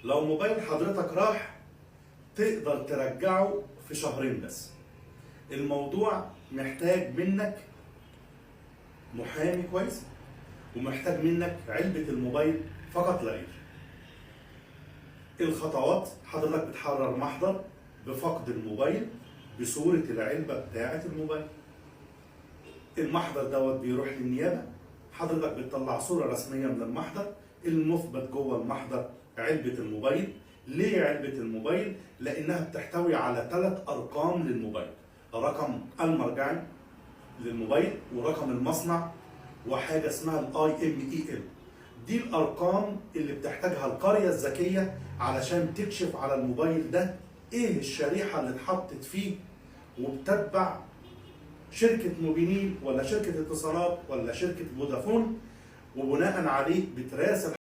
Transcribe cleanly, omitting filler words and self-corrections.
لو موبايل حضرتك راح تقدر ترجعه في شهرين بس. الموضوع محتاج منك محامي كويس، ومحتاج منك علبة الموبايل فقط لا غير. الخطوات: حضرتك بتحرر محضر بفقد الموبايل بصورة العلبة بتاعة الموبايل. المحضر دوت بيروح للنيابة، حضرتك بتطلع صورة رسمية من المحضر المثبت جوه المحضر علبة الموبايل. ليه علبة الموبايل؟ لأنها بتحتوي على 3 أرقام للموبايل: رقم المرجعي للموبايل، ورقم المصنع، وحاجة اسمها IMEI. دي الأرقام اللي بتحتاجها القرية الذكية علشان تكشف على الموبايل ده إيه الشريحة اللي اتحطت فيه، وبتتبع شركة موبينيل ولا شركة اتصالات ولا شركة فودافون، وبناء عليه بتراسل